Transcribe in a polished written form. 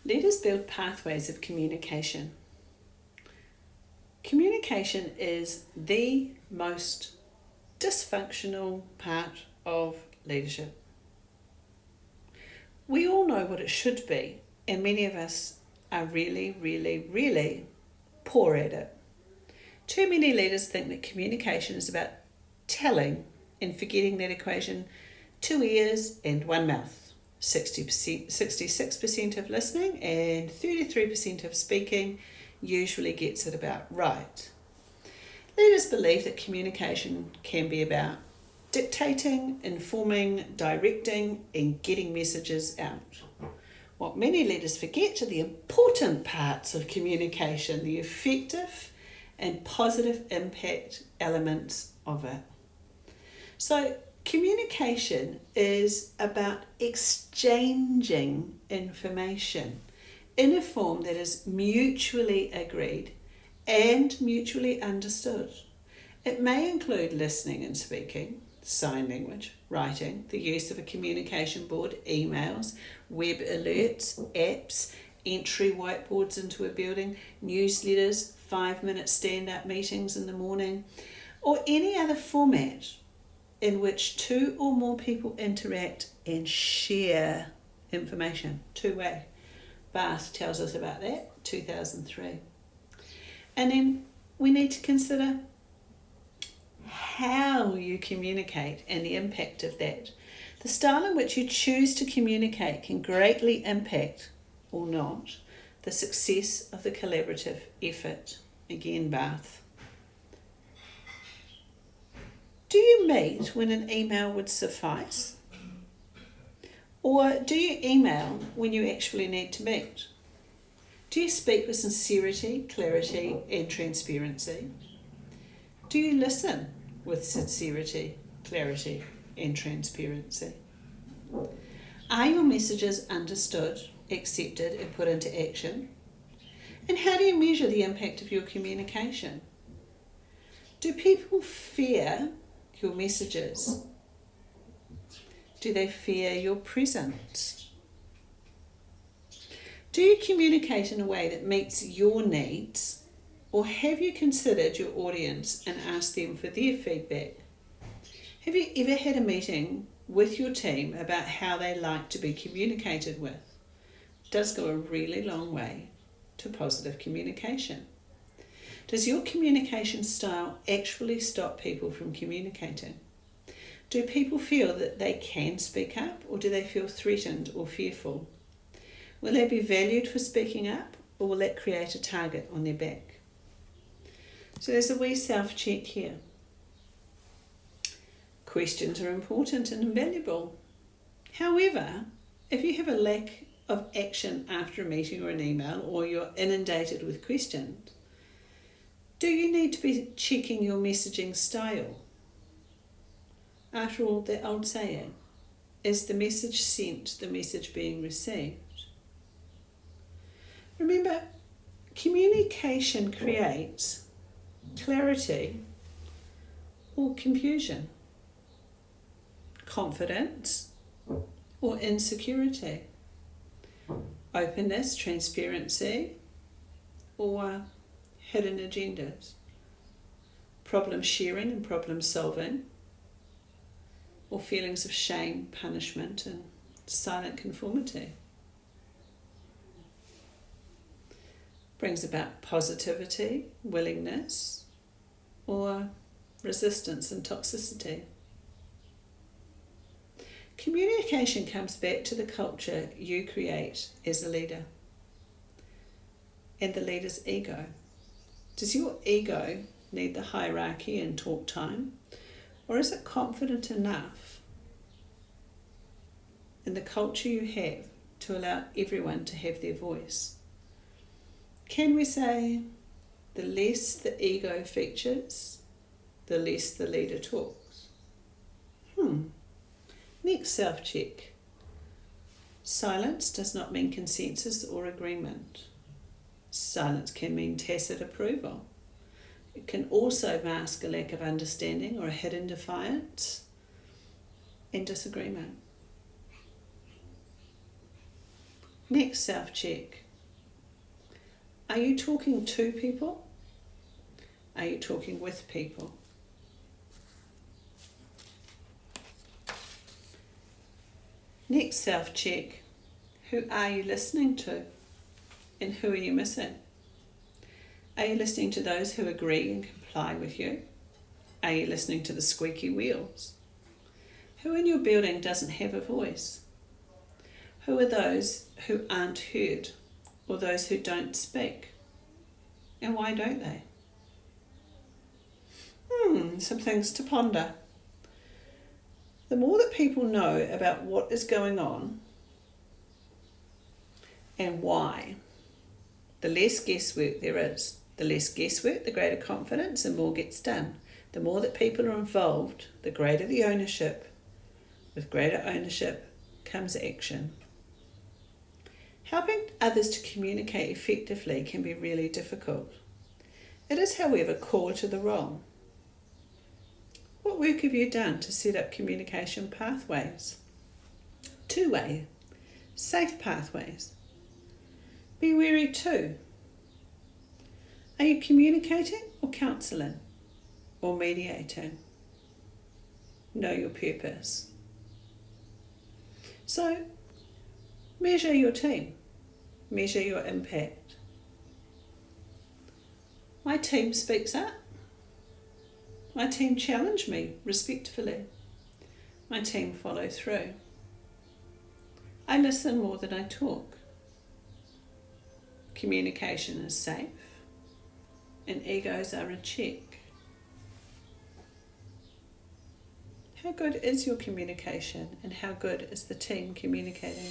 Leaders build pathways of communication. Communication is the most dysfunctional part of leadership. We all know what it should be, and many of us are really, really, really poor at it. Too many leaders think that communication is about telling and forgetting that equation: 2 ears and 1 mouth. 66% of listening and 33% of speaking usually gets it about right. Leaders believe that communication can be about dictating, informing, directing, and getting messages out. What many leaders forget are the important parts of communication, the effective and positive impact elements of it. So communication is about exchanging information in a form that is mutually agreed and mutually understood. It may include listening and speaking, sign language, writing, the use of a communication board, emails, web alerts, apps, entry whiteboards into a building, newsletters, 5-minute stand-up meetings in the morning, or any other format in which 2 or more people interact and share information, two-way. Bath tells us about that, 2003. And then we need to consider how you communicate and the impact of that. The style in which you choose to communicate can greatly impact, or not, the success of the collaborative effort. Again, Bath. Do you meet when an email would suffice? Or do you email when you actually need to meet? Do you speak with sincerity, clarity, and transparency? Do you listen with sincerity, clarity, and transparency? Are your messages understood, accepted, and put into action? And how do you measure the impact of your communication? Do people fear your messages? Do they fear your presence? Do you communicate in a way that meets your needs, or have you considered your audience and asked them for their feedback? Have you ever had a meeting with your team about how they like to be communicated with? It does go a really long way to positive communication. Does your communication style actually stop people from communicating? Do people feel that they can speak up, or do they feel threatened or fearful? Will they be valued for speaking up, or will that create a target on their back? So there's a wee self-check here. Questions are important and invaluable. However, if you have a lack of action after a meeting or an email, or you're inundated with questions, do you need to be checking your messaging style? After all, the old saying, is the message sent the message being received? Remember, communication creates clarity or confusion, confidence or insecurity, openness, transparency, or hidden agendas, problem sharing and problem solving, or feelings of shame, punishment, and silent conformity. Brings about positivity, willingness, or resistance and toxicity. Communication comes back to the culture you create as a leader and the leader's ego. Does your ego need the hierarchy and talk time, or is it confident enough in the culture you have to allow everyone to have their voice? Can we say the less the ego features, the less the leader talks? Next self-check. Silence does not mean consensus or agreement. Silence can mean tacit approval. It can also mask a lack of understanding or a hidden defiance and disagreement. Next self-check. Are you talking to people? Are you talking with people? Next self-check. Who are you listening to? And who are you missing? Are you listening to those who agree and comply with you? Are you listening to the squeaky wheels? Who in your building doesn't have a voice? Who are those who aren't heard, or those who don't speak? And why don't they? Some things to ponder. The more that people know about what is going on and why, the less guesswork there is. The less guesswork, the greater confidence, and more gets done. The more that people are involved, the greater the ownership. With greater ownership comes action. Helping others to communicate effectively can be really difficult. It is, however, core to the role. What work have you done to set up communication pathways? Two-way, safe pathways. Be wary too. Are you communicating or counselling or mediating? Know your purpose. So, measure your team. Measure your impact. My team speaks up. My team challenge me respectfully. My team follow through. I listen more than I talk. Communication is safe and egos are in check. How good is your communication and how good is the team communicating?